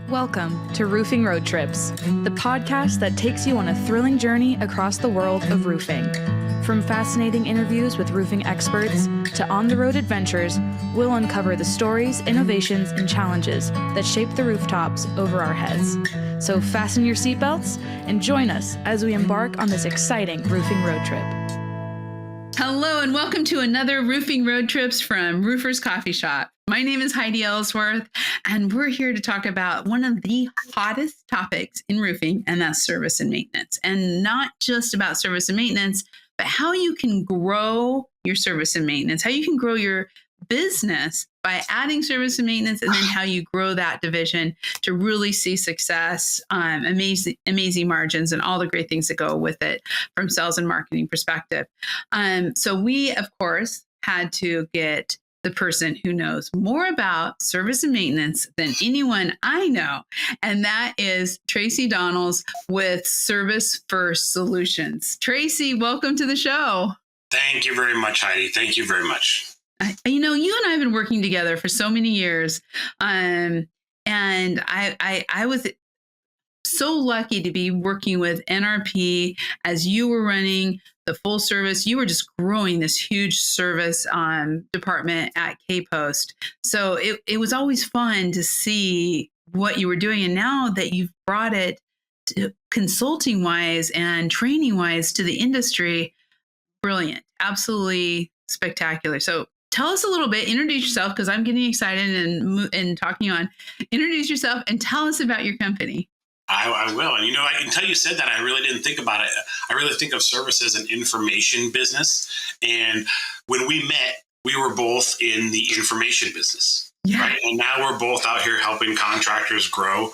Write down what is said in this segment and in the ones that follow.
Welcome to Roofing Road Trips, the podcast that takes you on a thrilling journey across the world of roofing. From fascinating interviews with roofing experts to on-the-road adventures, we'll uncover the stories, innovations, and challenges that shape the rooftops over our heads. So fasten your seatbelts and join us as we embark on this exciting roofing road trip. Hello and welcome to another Roofing Road Trips from Roofers Coffee Shop. My name is Heidi Ellsworth, and we're here to talk about one of the hottest topics in roofing, and that's service and maintenance. And not just about service and maintenance, but how you can grow your service and maintenance, how you can grow your business by adding service and maintenance, and then how you grow that division to really see success, amazing margins, and all the great things that go with it from sales and marketing perspective. So we, of course, had to get the person who knows more about service and maintenance than anyone I know. And that is Tracey Donels with Service First Solutions. Tracey, welcome to the show. Thank you very much, Heidi. Thank you very much. You know, you and I have been working together for so many years. And I was so lucky to be working with NRP as you were running the full service. You were just growing this huge service department at K-Post. So it was always fun to see what you were doing. And now that you've brought it to consulting wise and training wise to the industry, brilliant, absolutely spectacular. So tell us a little bit, introduce yourself, because I'm getting excited and talking on. Introduce yourself and tell us about your company. I will. And, you know, until you said that, I really didn't think about it. I really think of service as an information business. And when we met, we were both in the information business. Yeah. Right. And now we're both out here helping contractors grow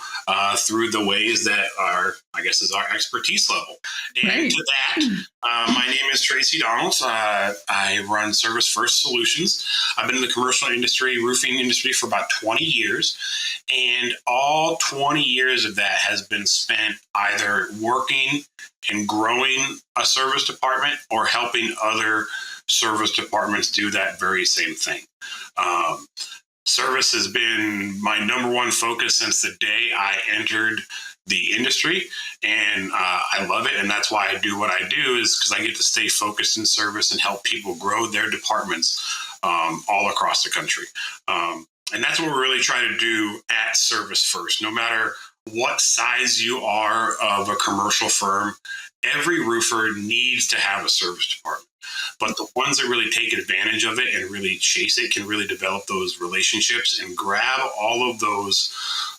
through the ways that are, I guess, is our expertise level. And right. To that, my name is Tracey Donels. I run Service First Solutions. I've been in the commercial industry, roofing industry for about 20 years. And all 20 years of that has been spent either working and growing a service department or helping other service departments do that very same thing. Service has been my number one focus since the day I entered the industry, and I love it. And that's why I do what I do, is because I get to stay focused in service and help people grow their departments all across the country. And that's what we really try to do at Service First. No matter what size you are of a commercial firm, every roofer needs to have a service department. But the ones that really take advantage of it and really chase it can really develop those relationships and grab all of those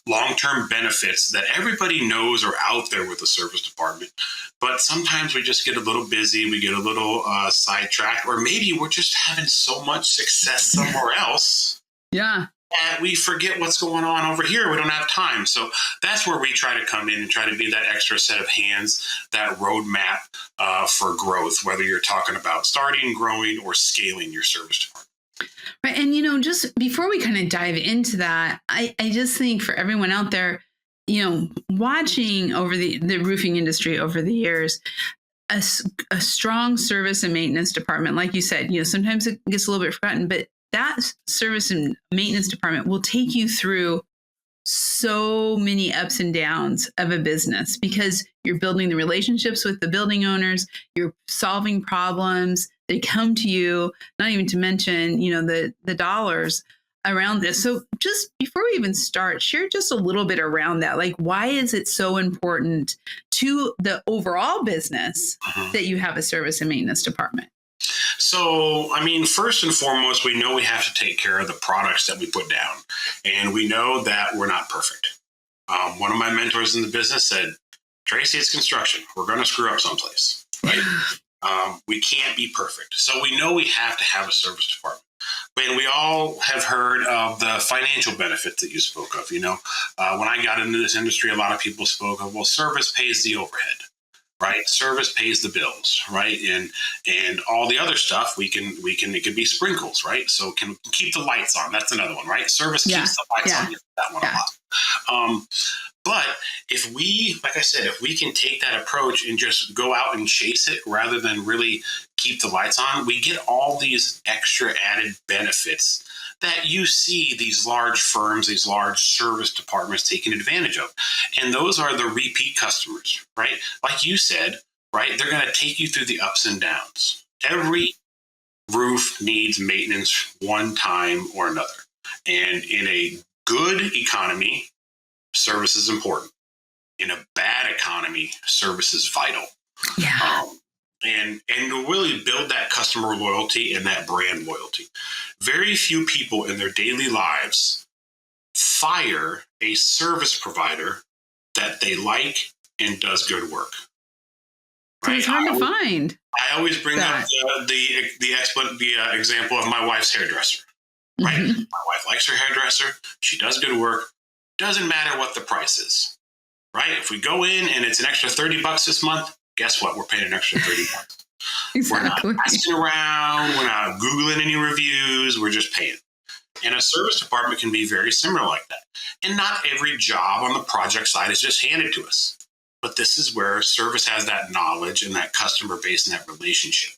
long-term benefits that everybody knows are out there with the service department. But sometimes we just get a little busy, we get a little sidetracked, or maybe we're just having so much success somewhere else. Yeah. And we forget what's going on over here. We don't have time. So that's where we try to come in and try to be that extra set of hands, that roadmap for growth, whether you're talking about starting, growing, or scaling your service department. Right. And, you know, just before we kind of dive into that, I just think for everyone out there, you know, watching over the roofing industry over the years, a strong service and maintenance department, like you said, you know, sometimes it gets a little bit forgotten, but that service and maintenance department will take you through so many ups and downs of a business, because you're building the relationships with the building owners, you're solving problems, they come to you, not even to mention, you know, the dollars around this. So just before we even start, share just a little bit around that. Like, why is it so important to the overall business that you have a service and maintenance department? So, I mean, first and foremost, we know we have to take care of the products that we put down. And we know that we're not perfect. One of my mentors in the business said, Tracey, it's construction. We're going to screw up someplace, right? We can't be perfect. So we know we have to have a service department. And we all have heard of the financial benefits that you spoke of. You know, when I got into this industry, a lot of people spoke of, well, service pays the overhead. Right, service pays the bills, right, and all the other stuff we can it could be sprinkles, right? So can keep the lights on. That's another one, right? Service keeps the lights on. That one a lot. But if we, like I said, if we can take that approach and just go out and chase it rather than really keep the lights on, we get all these extra added benefits that you see these large firms, these large service departments taking advantage of. And those are the repeat customers, right? Like you said, right? They're going to take you through the ups and downs. Every roof needs maintenance one time or another. And in a good economy, service is important. In a bad economy, service is vital. Yeah. And to really build that customer loyalty and that brand loyalty. Very few people in their daily lives fire a service provider that they like and does good work. Right? It's hard to find. I always bring up the example of my wife's hairdresser. Right? Mm-hmm. My wife likes her hairdresser. She does good work. Doesn't matter what the price is. Right? If we go in and it's an extra $30 this month, guess what? We're paying an extra $30. Exactly. We're not asking around. We're not Googling any reviews. We're just paying. And a service department can be very similar like that. And not every job on the project side is just handed to us. But this is where service has that knowledge and that customer base and that relationship.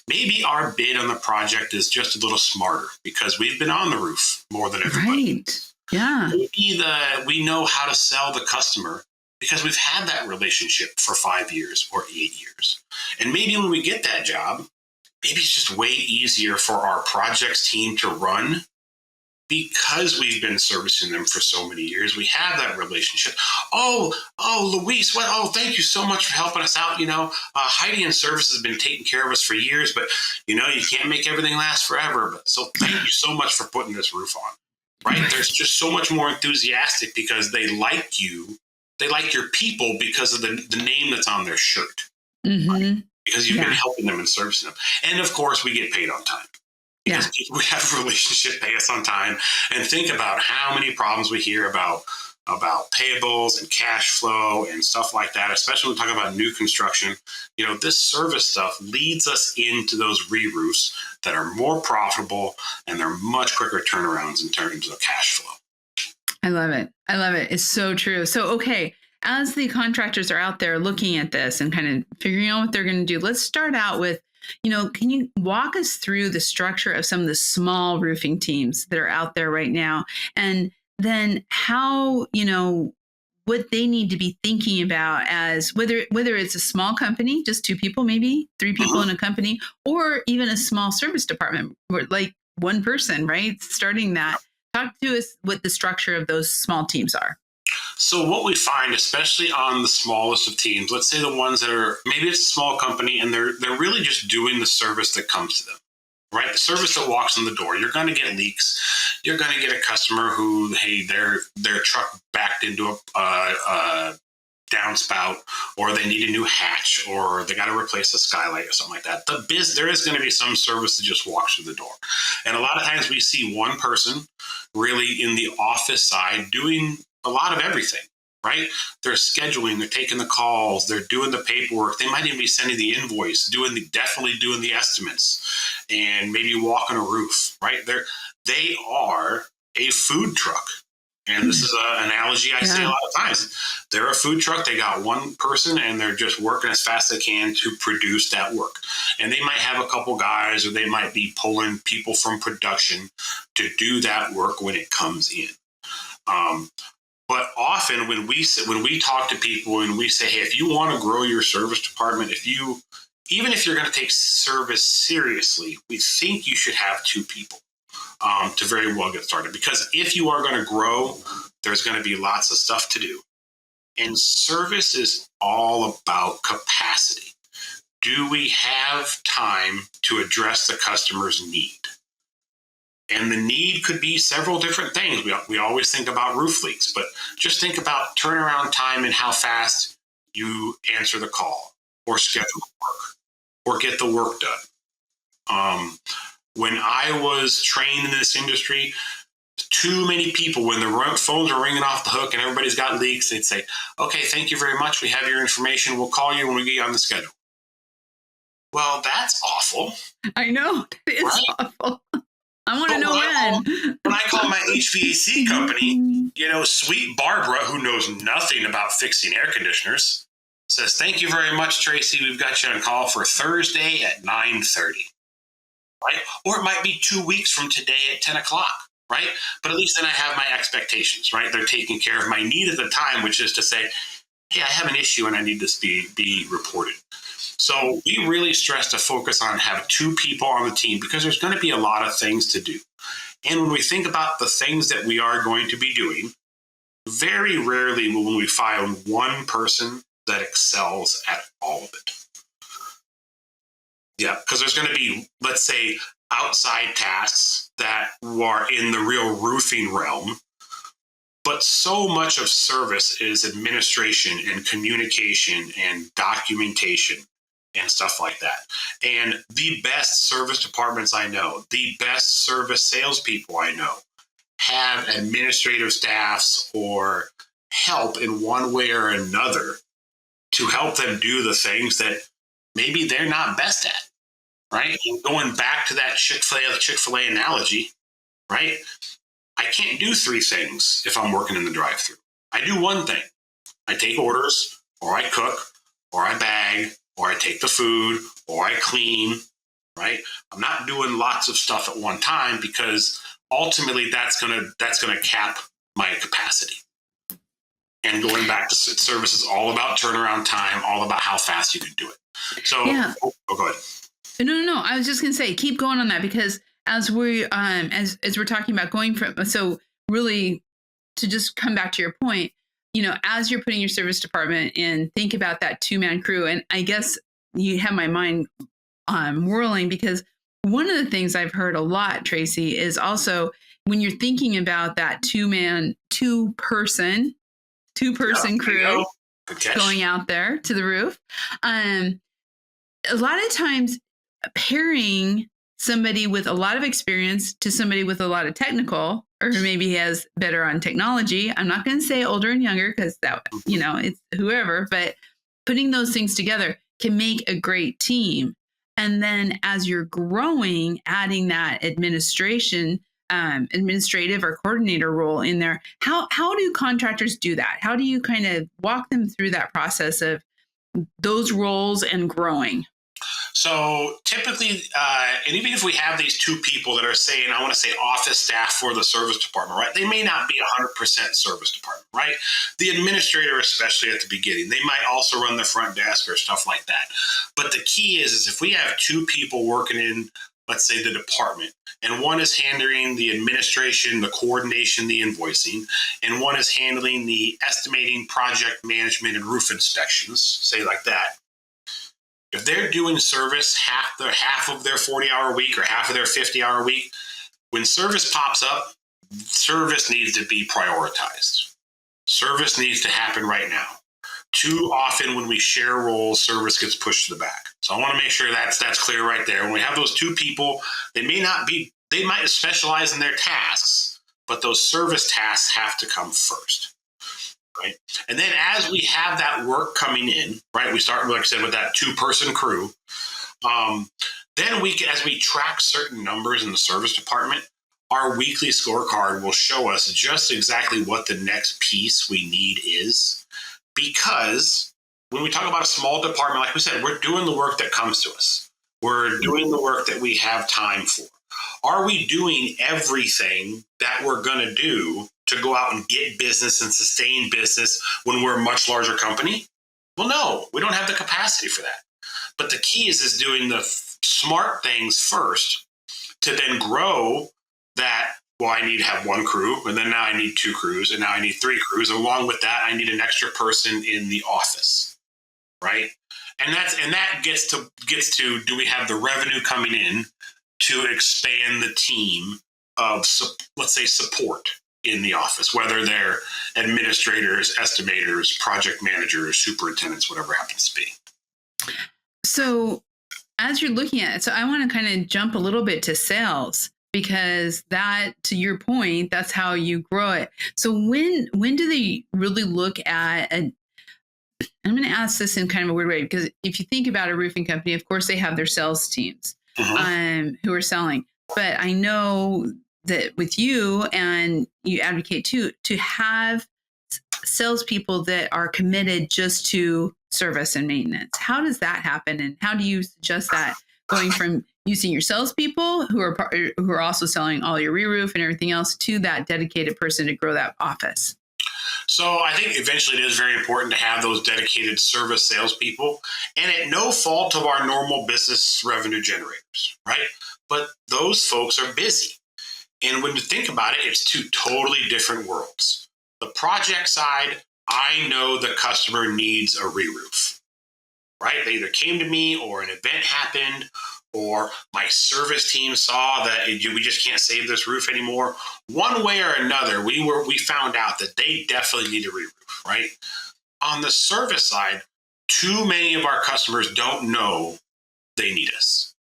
Maybe our bid on the project is just a little smarter because we've been on the roof more than everybody. Right. Yeah. Maybe we know how to sell the customer because we've had that relationship for 5 years or 8 years. And maybe when we get that job, maybe it's just way easier for our projects team to run because we've been servicing them for so many years. We have that relationship. Oh, Luis, thank you so much for helping us out. Heidi in service has been taking care of us for years, but you can't make everything last forever. But so thank you so much for putting this roof on. Right? There's just so much more enthusiastic because they like you. They like your people because of the name that's on their shirt. Mm-hmm. Right? Because you've been helping them and servicing them. And of course, we get paid on time. Because people we have a relationship pay us on time. And think about how many problems we hear about payables and cash flow and stuff like that, especially when we talk about new construction. This service stuff leads us into those re-roofs that are more profitable and they're much quicker turnarounds in terms of cash flow. I love it. It's so true. So, okay, as the contractors are out there looking at this and kind of figuring out what they're going to do, let's start out with, can you walk us through the structure of some of the small roofing teams that are out there right now? And then how, what they need to be thinking about as whether it's a small company, just 2 people, maybe 3 people in a company, or even a small service department, where like one person, right? Starting that. Talk to us what the structure of those small teams are. So what we find, especially on the smallest of teams, let's say the ones that are, maybe it's a small company and they're really just doing the service that comes to them, right? The service that walks in the door. You're going to get leaks. You're going to get a customer who, hey, their truck backed into a downspout, or they need a new hatch, or they got to replace a skylight or something like that. There is going to be some service that just walks through the door. And a lot of times we see one person really in the office side doing a lot of everything, right? They're scheduling, they're taking the calls, they're doing the paperwork. They might even be sending the invoice, definitely doing the estimates, and maybe walking a roof, right? They are a food truck. And this is an analogy I say a lot of times. They're a food truck. They got one person and they're just working as fast as they can to produce that work. And they might have a couple guys, or they might be pulling people from production to do that work when it comes in. But often when we talk to people and we say, hey, if you want to grow your service department, even if you're going to take service seriously, we think you should have 2 people. To very well get started. Because if you are going to grow, there's going to be lots of stuff to do. And service is all about capacity. Do we have time to address the customer's need? And the need could be several different things. We always think about roof leaks, but just think about turnaround time and how fast you answer the call or schedule work or get the work done. When I was trained in this industry, too many people, when the phones are ringing off the hook and everybody's got leaks, they'd say, okay, thank you very much. We have your information. We'll call you when we get you on the schedule. Well, that's awful. I know. It is awful. I want to know when. When I call my HVAC company, sweet Barbara, who knows nothing about fixing air conditioners, says, thank you very much, Tracey. We've got you on call for Thursday at 9:30. Right? Or it might be 2 weeks from today at 10 o'clock. right? But at least then I have my expectations, right? They're taking care of my need at the time, which is to say, hey, I have an issue and I need this be reported. So we really stress to focus on have 2 people on the team because there's going to be a lot of things to do. And when we think about the things that we are going to be doing, very rarely will we find one person that excels at all of it. Yeah, because there's going to be, let's say, outside tasks that are in the real roofing realm. But so much of service is administration and communication and documentation and stuff like that. And the best service departments I know, the best service salespeople I know, have administrative staffs or help in one way or another to help them do the things that maybe they're not best at, right? And going back to that Chick-fil-A analogy, right? I can't do 3 things if I'm working in the drive-thru. I do one thing. I take orders, or I cook, or I bag, or I take the food, or I clean, right? I'm not doing lots of stuff at one time because ultimately that's gonna cap my capacity. And going back to service is all about turnaround time, all about how fast you can do it. So, Yeah. Go ahead. No. I was just going to say, keep going on that, because as we're talking about going from, so really to just come back to your point, as you're putting your service department in, think about that 2-man crew. And I guess you have my mind whirling, because one of the things I've heard a lot, Tracey, is also when you're thinking about that 2-person crew going out there to the roof. A lot of times pairing somebody with a lot of experience to somebody with a lot of technical, or who maybe has better on technology. I'm not going to say older and younger, because that, it's whoever, but putting those things together can make a great team. And then as you're growing, adding that administrative or coordinator role in there. How do contractors do that? How do you kind of walk them through that process of those roles and growing? So typically, and even if we have these 2 people that are saying, I want to say office staff for the service department, right? They may not be 100% service department, right? The administrator, especially at the beginning, they might also run the front desk or stuff like that. But the key is if we have 2 people working in, let's say, the department, and one is handling the administration, the coordination, the invoicing, and one is handling the estimating, project management, and roof inspections, say like that. If they're doing service half of their 40-hour week or half of their 50-hour week, when service pops up, service needs to be prioritized. Service needs to happen right now. Too often when we share roles, service gets pushed to the back. So I want to make sure that's clear right there. When we have those 2 people, they might specialize in their tasks, but those service tasks have to come first. Right. And then as we have that work coming in, right, we start, like I said, with that 2-person crew. Then as we track certain numbers in the service department, our weekly scorecard will show us just exactly what the next piece we need is. Because when we talk about a small department, like we said, we're doing the work that comes to us. We're doing the work that we have time for. Are we doing everything that we're going to do to go out and get business and sustain business when we're a much larger company? Well, no, we don't have the capacity for that. But the key is doing the smart things first to then grow that. Well, I need to have 1 crew, and then now I need 2 crews, and now I need 3 crews. Along with that, I need an extra person in the office, right? And that gets to do we have the revenue coming in to expand the team of, let's say, support in the office, whether they're administrators, estimators, project managers, superintendents, whatever happens to be. So as you're looking at it, so I want to kind of jump a little bit to sales, because that, to your point, that's how you grow it. So when do they really look at I'm going to ask this in kind of a weird way, because if you think about a roofing company, of course they have their sales teams who are selling. But I know that with you, and you advocate too, to have salespeople that are committed just to service and maintenance. How does that happen? And how do you suggest that going from using your salespeople who are also selling all your re-roof and everything else to that dedicated person to grow that office? So I think eventually it is very important to have those dedicated service salespeople, and at no fault of our normal business revenue generators, right? But those folks are busy. And when you think about it, it's two totally different worlds. The project side, I know the customer needs a re-roof, right? They either came to me or an event happened or my service team saw that we just can't save this roof anymore. One way or another, we found out that they definitely need a re-roof, right? On the service side, too many of our customers don't know they need us.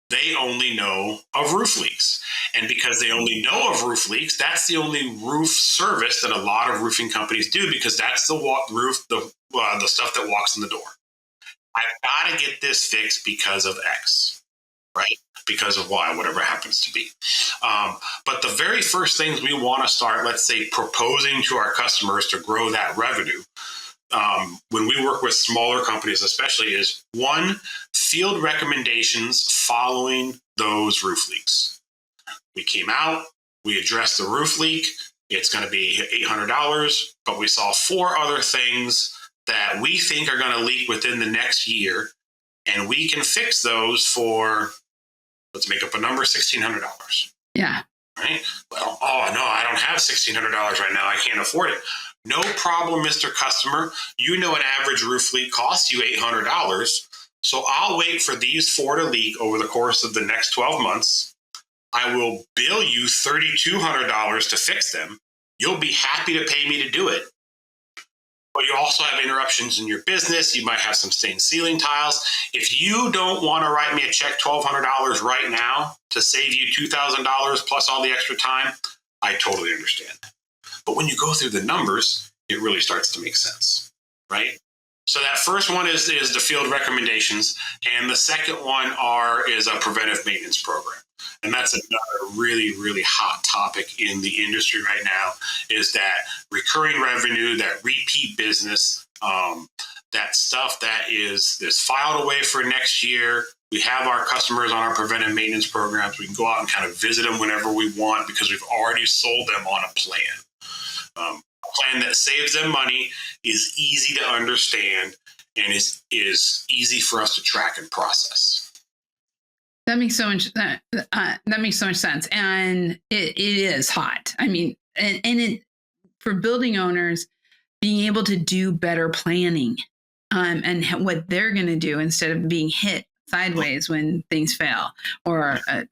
They only know of roof leaks. And because they only know of roof leaks, that's the only roof service that a lot of roofing companies do, because that's the stuff that walks in the door. I've got to get this fixed because of X, right? Because of Y, whatever it happens to be. But the very first things we want to start, let's say, proposing to our customers to grow that revenue, when we work with smaller companies especially, is one, field recommendations following those roof leaks. We came out, we addressed the roof leak. It's going to be $800, but we saw 4 other things that we think are going to leak within the next year, and we can fix those for, let's make up a number, $1,600. Yeah. Right? Well, oh no, I don't have $1,600 right now. I can't afford it. No problem, Mr. Customer. You know an average roof leak costs you $800. So I'll wait for these 4 to leak over the course of the next 12 months. I will bill you $3,200 to fix them. You'll be happy to pay me to do it. But you also have interruptions in your business. You might have some stained ceiling tiles. If you don't want to write me a check $1,200 right now to save you $2,000 plus all the extra time, I totally understand. But when you go through the numbers, it really starts to make sense, right? So that first one is the field recommendations, and the second one is a preventive maintenance program. And that's another really, really hot topic in the industry right now, is that recurring revenue, that repeat business, that stuff that is filed away for next year. We have our customers on our preventive maintenance programs. We can go out and kind of visit them whenever we want because we've already sold them on a plan. A plan that saves them money, is easy to understand, and is easy for us to track and process. That makes so much sense, and it is hot. I mean, and it, for building owners, being able to do better planning, and what they're going to do instead of being hit sideways when things fail or a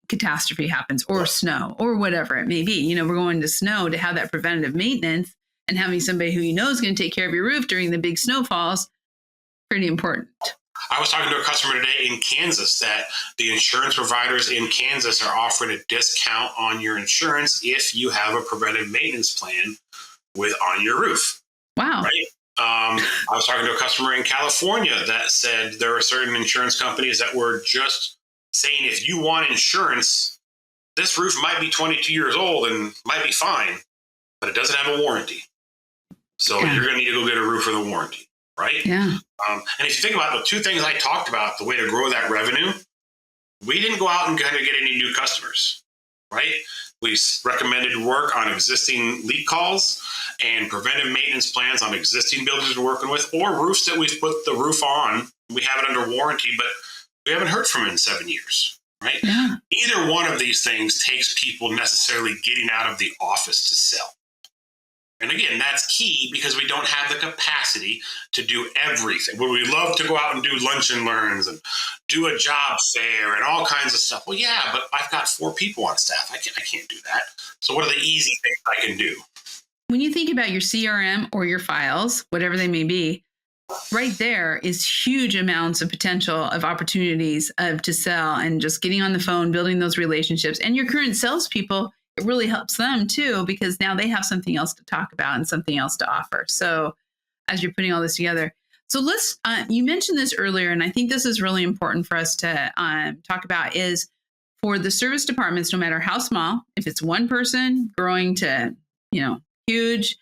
catastrophe happens, or snow, or whatever it may be. You know, we're going to snow, to have that preventative maintenance and having somebody who you know is going to take care of your roof during the big snowfalls, pretty important. I was talking to a customer today in Kansas that the insurance providers in Kansas are offering a discount on your insurance if you have a preventive maintenance plan on your roof. Wow. Right? I was talking to a customer in California that said there are certain insurance companies that were just saying, if you want insurance, this roof might be 22 years old and might be fine, but it doesn't have a warranty. So you're going to need to go get a roof with a warranty. Right? Yeah. And if you think about the 2 things I talked about, the way to grow that revenue, we didn't go out and kind of get any new customers, right? We recommended work on existing leak calls and preventive maintenance plans on existing buildings we're working with, or roofs that we've put the roof on. We have it under warranty, but we haven't heard from it in 7 years, right? Yeah. Either one of these things takes people necessarily getting out of the office to sell. And again, that's key because we don't have the capacity to do everything. Would we love to go out and do lunch and learns and do a job fair and all kinds of stuff? Well, yeah, but I've got 4 people on staff. I can't do that. So what are the easy things I can do? When you think about your CRM or your files, whatever they may be, right there is huge amounts of potential of opportunities to sell, and just getting on the phone, building those relationships. And your current salespeople, it really helps them too, because now they have something else to talk about and something else to offer. So as you're putting all this together, so let's, you mentioned this earlier, and I think this is really important for us to talk about, is for the service departments, no matter how small, if it's one person growing to, huge,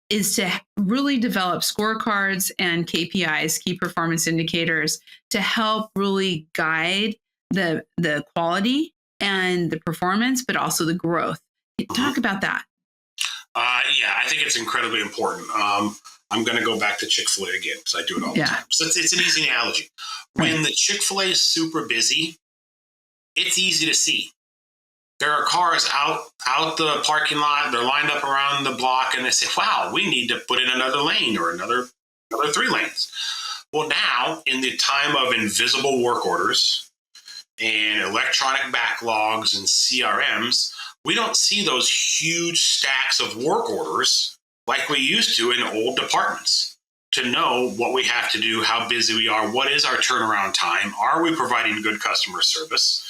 is to really develop scorecards and KPIs, key performance indicators, to help really guide the quality and the performance, but also the growth. Talk about that. Yeah, I think it's incredibly important. I'm going to go back to Chick-fil-A again because I do it all the time. So it's an easy analogy. When the Chick-fil-A is super busy, it's easy to see. There are cars out the parking lot. They're lined up around the block, and they say, "Wow, we need to put in another lane or another 3 lanes." Well, now in the time of invisible work orders and electronic backlogs and CRMs, we don't see those huge stacks of work orders like we used to in old departments to know what we have to do, how busy we are, what is our turnaround time, are we providing good customer service?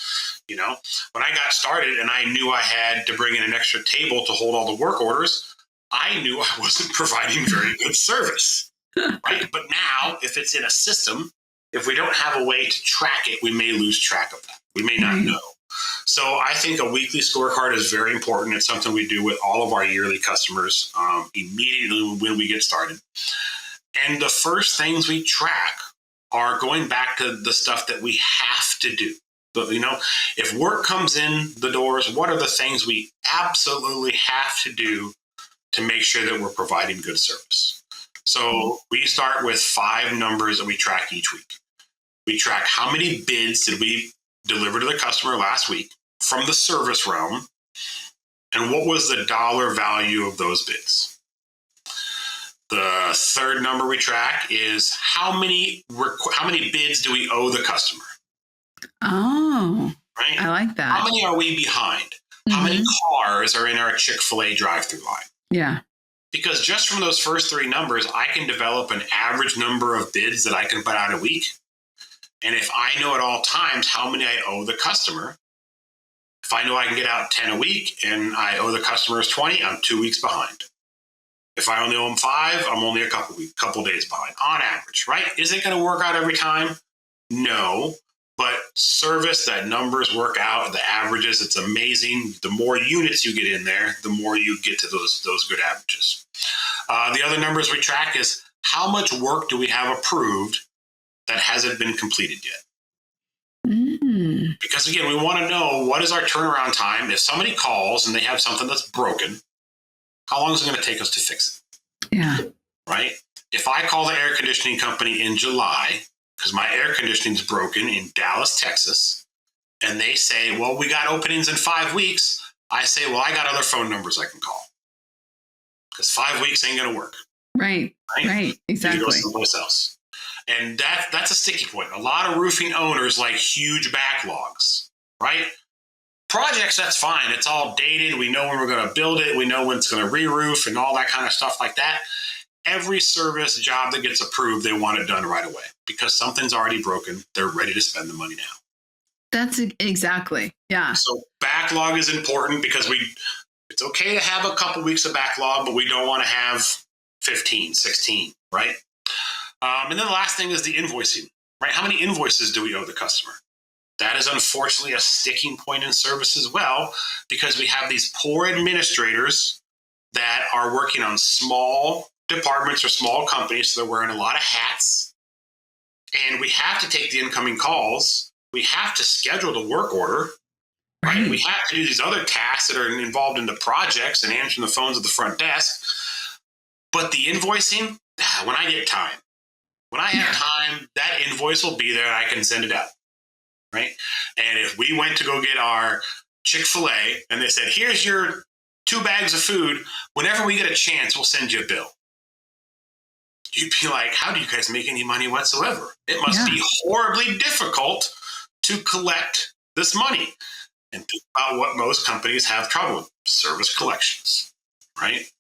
You know, when I got started and I knew I had to bring in an extra table to hold all the work orders, I knew I wasn't providing very good service, right? But now, if it's in a system, if we don't have a way to track it, we may lose track of that. We may not know. So I think a weekly scorecard is very important. It's something we do with all of our yearly customers immediately when we get started. And the first things we track are going back to the stuff that we have to do. But, you know, if work comes in the doors, what are the things we absolutely have to do to make sure that we're providing good service? So we start with 5 numbers that we track each week. We track how many bids did we deliver to the customer last week from the service realm, and what was the dollar value of those bids. The third number we track is how many bids do we owe the customer? Oh, right. I like that. How many are we behind? How many cars are in our Chick-fil-A drive-through line? Yeah. Because just from those first 3 numbers, I can develop an average number of bids that I can put out a week. And if I know at all times how many I owe the customer, if I know I can get out 10 a week and I owe the customers 20, I'm 2 weeks behind. If I only owe them 5, I'm only a couple days behind on average, right? Is it going to work out every time? No. But service, that numbers work out, the averages, it's amazing. The more units you get in there, the more you get to those good averages. The other numbers we track is how much work do we have approved that hasn't been completed yet? Because again, we want to know what is our turnaround time. If somebody calls and they have something that's broken, how long is it going to take us to fix it? Yeah. Right? If I call the air conditioning company in July, because my air conditioning is broken in Dallas, Texas, and they say, well, we got openings in 5 weeks, I say, well, I got other phone numbers I can call. Because 5 weeks ain't going to work. Right. Exactly. You go someplace else. And that's a sticky point. A lot of roofing owners like huge backlogs, right? Projects, that's fine. It's all dated. We know when we're going to build it. We know when it's going to re-roof and all that kind of stuff like that. Every service job that gets approved, they want it done right away because something's already broken. They're ready to spend the money now. That's exactly. Yeah. So backlog is important because it's okay to have a couple weeks of backlog, but we don't want to have 15, 16, right? And then the last thing is the invoicing, right? How many invoices do we owe the customer? That is unfortunately a sticking point in service as well, because we have these poor administrators that are working on small departments or small companies, so they're wearing a lot of hats. And we have to take the incoming calls. We have to schedule the work order. Right? We have to do these other tasks that are involved in the projects and answering the phones at the front desk. But the invoicing, when I get time, when I have time, that invoice will be there and I can send it out. Right? And if we went to go get our Chick-fil-A and they said, here's your 2 bags of food, whenever we get a chance, we'll send you a bill. You'd be like, how do you guys make any money whatsoever? It must be horribly difficult to collect this money. And think about what most companies have trouble with, service collections, right?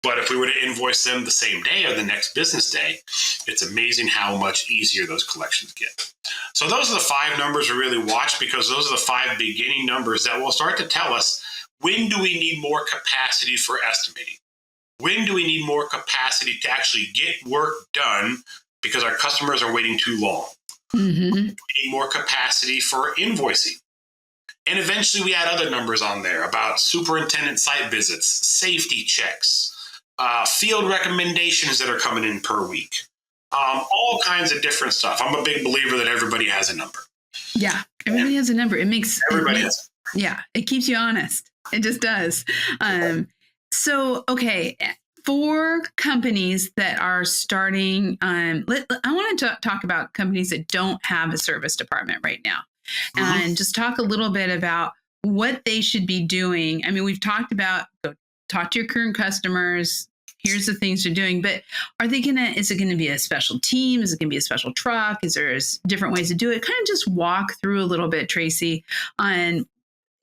But if we were to invoice them the same day or the next business day, it's amazing how much easier those collections get. So those are the 5 numbers we really watch, because those are the 5 beginning numbers that will start to tell us, when do we need more capacity for estimating? When do we need more capacity to actually get work done because our customers are waiting too long? We need more capacity for invoicing. And eventually we add other numbers on there about superintendent site visits, safety checks, field recommendations that are coming in per week, all kinds of different stuff. I'm a big believer that everybody has a number. Yeah, everybody has a number. Everybody has. Yeah, it keeps you honest. It just does. So, okay, for companies that are starting, I want to talk about companies that don't have a service department right now, and just talk a little bit about what they should be doing. I mean, we've talked about go talk to your current customers. Here's the things you're doing, but is it going to be a special team? Is it going to be a special truck? Is there different ways to do it? Kind of just walk through a little bit, Tracey, on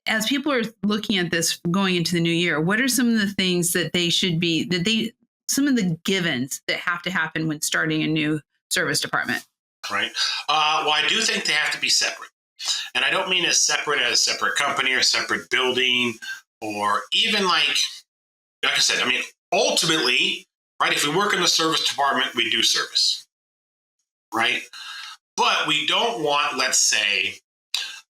as people are looking at this going into the new year, what are some of the things that they should be, some of the givens that have to happen when starting a new service department? Right. Well, I do think they have to be separate. And I don't mean as a separate company or separate building, or even like I said, I mean, ultimately, right, if we work in the service department, we do service, right? But we don't want, let's say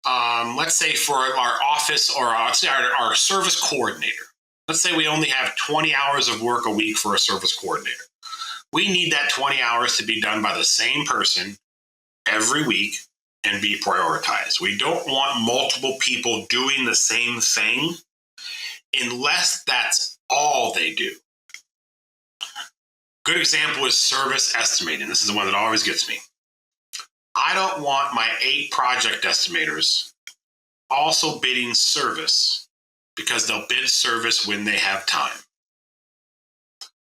for our office, or let's say our service coordinator, let's say we only have 20 hours of work a week for a service coordinator. We need that 20 hours to be done by the same person every week and be prioritized. We don't want multiple people doing the same thing unless that's all they do. Good example is service estimating. This is the one that always gets me. I don't want my 8 project estimators also bidding service because they'll bid service when they have time.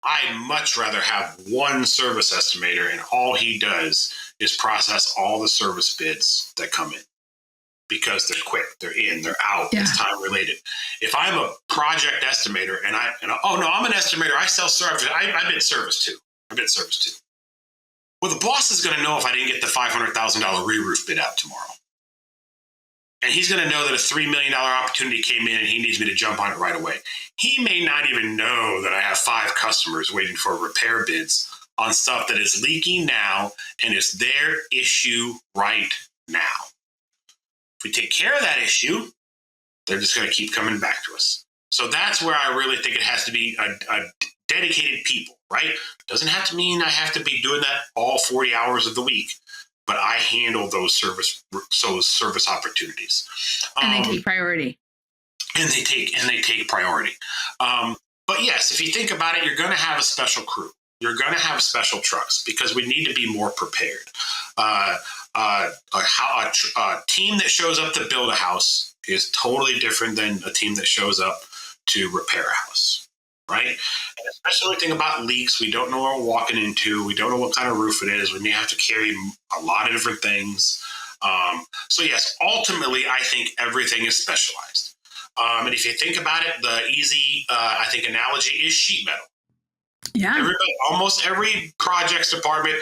I'd much rather have one service estimator and all he does is process all the service bids that come in because they're quick, they're in, they're out, It's time related. If I'm a project estimator and I'm an estimator, I sell service, I bid service too. Well, the boss is going to know if I didn't get the $500,000 re-roof bid out tomorrow. And he's going to know that a $3 million opportunity came in and he needs me to jump on it right away. He may not even know that I have 5 customers waiting for repair bids on stuff that is leaking now and it's their issue right now. If we take care of that issue, they're just going to keep coming back to us. So that's where I really think it has to be a dedicated people, right? Doesn't have to mean I have to be doing that all 40 hours of the week, but I handle those service opportunities. And they take priority. And they take priority. But yes, if you think about it, you're going to have a special crew. You're going to have special trucks because we need to be more prepared. A team that shows up to build a house is totally different than a team that shows up to repair a house, right? And especially when we think about leaks, we don't know what we're walking into. We don't know what kind of roof it is. We may have to carry a lot of different things. So yes, ultimately, I think everything is specialized. And if you think about it, the easy, I think, analogy is sheet metal. Yeah. Almost every projects department,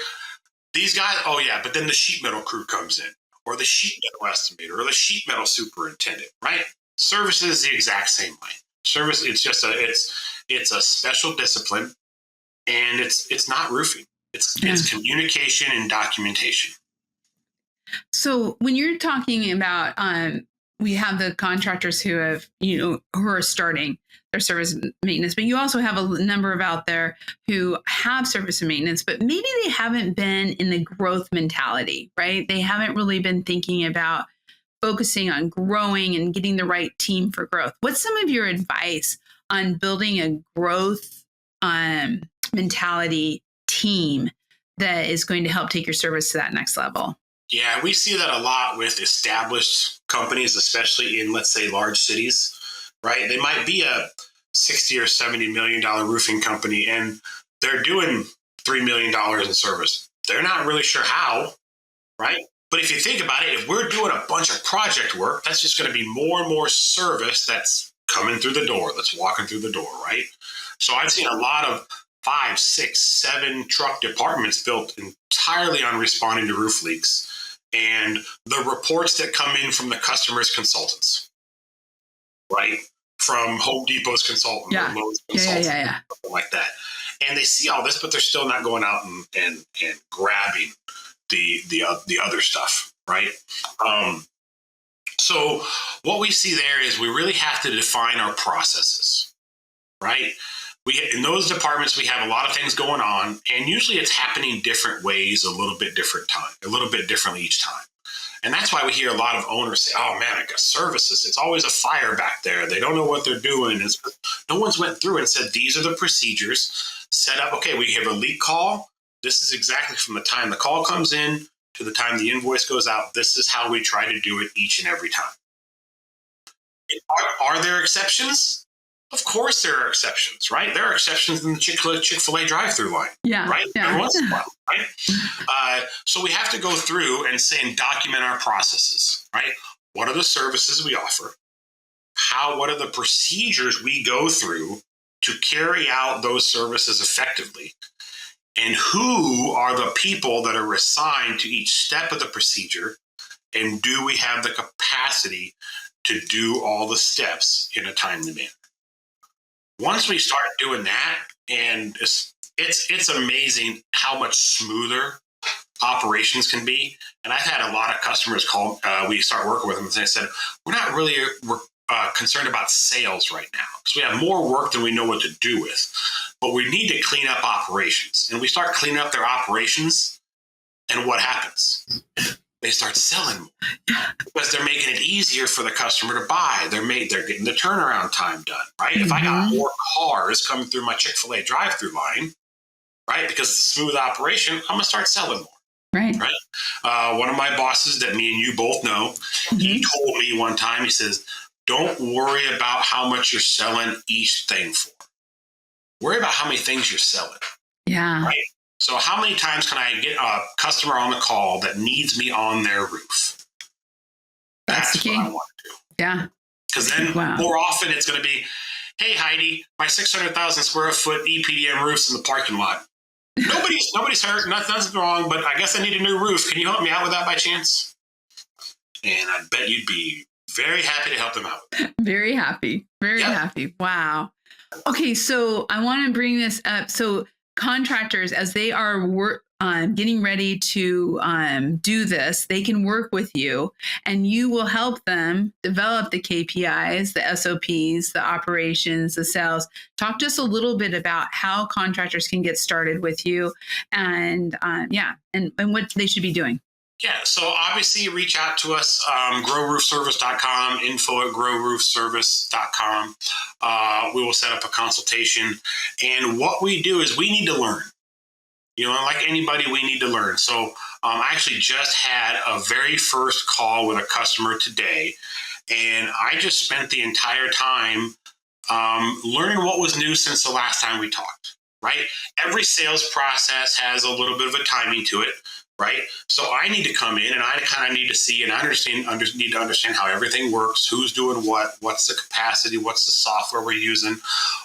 these guys, but then the sheet metal crew comes in, or the sheet metal estimator, or the sheet metal superintendent, right? Service is the exact same way. Service, it's just it's a special discipline, and it's not roofing. It's communication and documentation. So when you're talking about, we have the contractors who are starting their service and maintenance, but you also have a number of out there who have service and maintenance, but maybe they haven't been in the growth mentality, right? They haven't really been thinking about focusing on growing and getting the right team for growth. What's some of your advice on building a growth mentality team that is going to help take your service to that next level? Yeah, we see that a lot with established companies, especially in, let's say, large cities, right? They might be a $60 or $70 million roofing company, and they're doing $3 million in service. They're not really sure how, right? But if you think about it, if we're doing a bunch of project work, that's just going to be more and more service that's coming through the door, that's walking through the door, right? So I've seen a lot of 5, 6, 7 truck departments built entirely on responding to roof leaks and the reports that come in from the customer's consultants, right? From Home Depot's consultant or Lowe's consultant, something like that. And they see all this, but they're still not going out and grabbing the other stuff, right? So what we see there is we really have to define our processes, right? in those departments, we have a lot of things going on, and usually it's happening different ways, a little bit differently each time. And that's why we hear a lot of owners say, oh man, I got services. It's always a fire back there. They don't know what they're doing. No one's went through and said, these are the procedures set up. Okay, we have a leak call. This is exactly from the time the call comes in to the time the invoice goes out. This is how we try to do it each and every time. Are there exceptions? Of course there are exceptions, right? There are exceptions in the Chick-fil-A drive-through line, right? Yeah. Every once in a while, right? So we have to go through and document our processes, right? What are the services we offer? What are the procedures we go through to carry out those services effectively? And who are the people that are assigned to each step of the procedure? And do we have the capacity to do all the steps in a timely manner? Once we start doing that, and it's amazing how much smoother operations can be. And I've had a lot of customers call, we start working with them and they said, we're not really concerned about sales right now because we have more work than we know what to do with, but we need to clean up operations. And we start cleaning up their operations, and what happens? They start selling more because they're making it easier for the customer to buy. They're getting the turnaround time done, right? Mm-hmm. If I got more cars coming through my Chick-fil-A drive-through line, right, because it's a smooth operation, I'm going to start selling more. Right. One of my bosses that me and you both know, he told me one time, he says, don't worry about how much you're selling each thing for. Worry about how many things you're selling. Yeah. Right? So how many times can I get a customer on the call that needs me on their roof? That's the key. What I want to do. Yeah. Because then more often it's going to be, hey, Heidi, my 600,000 square foot EPDM roof's in the parking lot. Nobody's hurt, nothing's wrong, but I guess I need a new roof. Can you help me out with that by chance? And I bet you'd be very happy to help them out. Very happy. Very happy. Wow. Okay, so I want to bring this up. So contractors, as they are getting ready to do this, they can work with you and you will help them develop the KPIs, the SOPs, the operations, the sales. Talk to us a little bit about how contractors can get started with you and what they should be doing. Yeah, so obviously reach out to us, growroofservice.com, info@growroofservice.com. We will set up a consultation. And what we do is we need to learn. Like anybody, we need to learn. So I actually just had a very first call with a customer today, and I just spent the entire time learning what was new since the last time we talked, right? Every sales process has a little bit of a timing to it. Right. So I need to come in and I kind of need to see and need to understand how everything works, who's doing what's the capacity, what's the software we're using,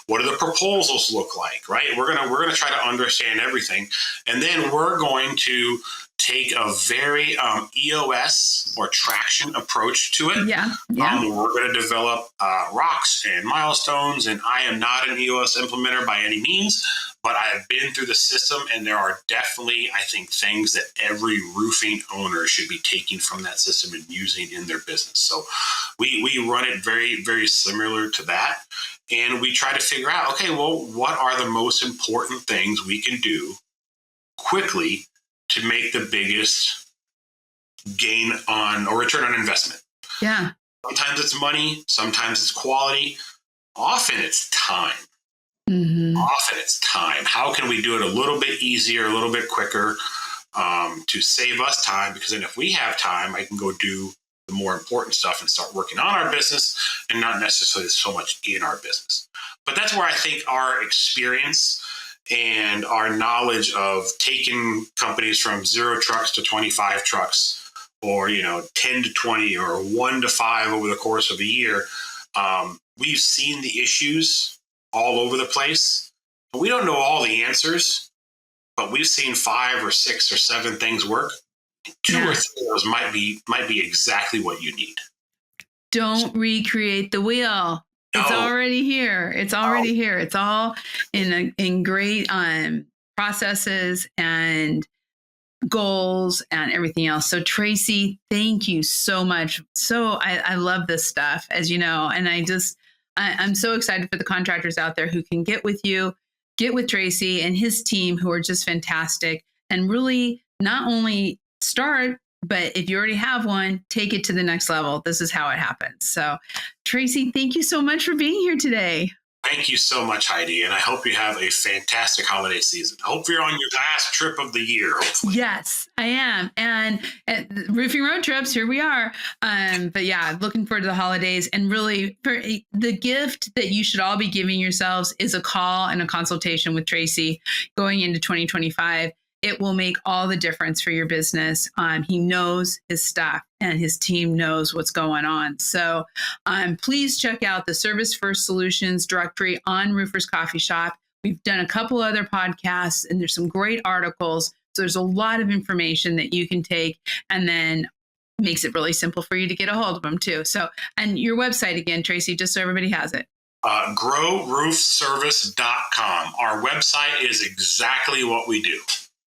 what do the proposals look like, right? We're gonna try to understand everything. And then we're going to take a very EOS or traction approach to it. Yeah. We're going to develop rocks and milestones, and I am not an EOS implementer by any means, but I have been through the system, and there are definitely, I think, things that every roofing owner should be taking from that system and using in their business. So we run it very, very similar to that, and we try to figure out, okay, well, what are the most important things we can do quickly to make the biggest gain on or return on investment. Yeah. Sometimes it's money, sometimes it's quality, often it's time. Mm-hmm. Often it's time. How can we do it a little bit easier, a little bit quicker to save us time? Because then if we have time, I can go do the more important stuff and start working on our business and not necessarily so much in our business. But that's where I think our experience and our knowledge of taking companies from 0 trucks to 25 trucks, or 10 to 20, or 1 to 5 over the course of a year, we've seen the issues all over the place. We don't know all the answers, but we've seen 5 or 6 or 7 things work. 2 or 3 of those might be exactly what you need. Don't recreate the wheel. It's already here. It's already here. It's all in great processes and goals and everything else. So Tracey, thank you so much. So I love this stuff, as you know, and I just I'm so excited for the contractors out there who can get with you, get with Tracey and his team, who are just fantastic, and really not only start, but if you already have one, take it to the next level. This is how it happens. So, Tracey, thank you so much for being here today. Thank you so much, Heidi, and I hope you have a fantastic holiday season. I hope you're on your last trip of the year, hopefully. Yes, I am. And at Roofing Road Trips, here we are. But yeah, looking forward to the holidays. And really, for the gift that you should all be giving yourselves is a call and a consultation with Tracey going into 2025. It will make all the difference for your business. He knows his stuff and his team knows what's going on. So please check out the Service First Solutions directory on Roofers Coffee Shop. We've done a couple other podcasts and there's some great articles. So there's a lot of information that you can take and then makes it really simple for you to get a hold of them too. So, and your website again, Tracey, just so everybody has it. growroofservice.com. Our website is exactly what we do.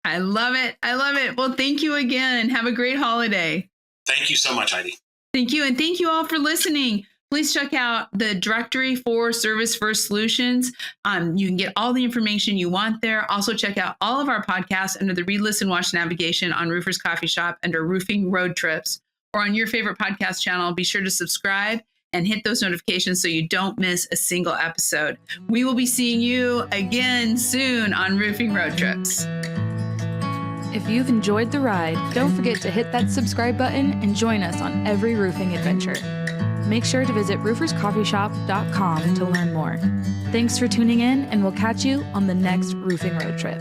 I love it. I love it. Well, thank you again. Have a great holiday. Thank you so much, Heidi. Thank you. And thank you all for listening. Please check out the directory for Service First Solutions. You can get all the information you want there. Also, check out all of our podcasts under the Read, Listen, Watch navigation on Roofers Coffee Shop under Roofing Road Trips or on your favorite podcast channel. Be sure to subscribe and hit those notifications so you don't miss a single episode. We will be seeing you again soon on Roofing Road Trips. If you've enjoyed the ride, don't forget to hit that subscribe button and join us on every roofing adventure. Make sure to visit rooferscoffeeshop.com to learn more. Thanks for tuning in, and we'll catch you on the next Roofing Road Trip.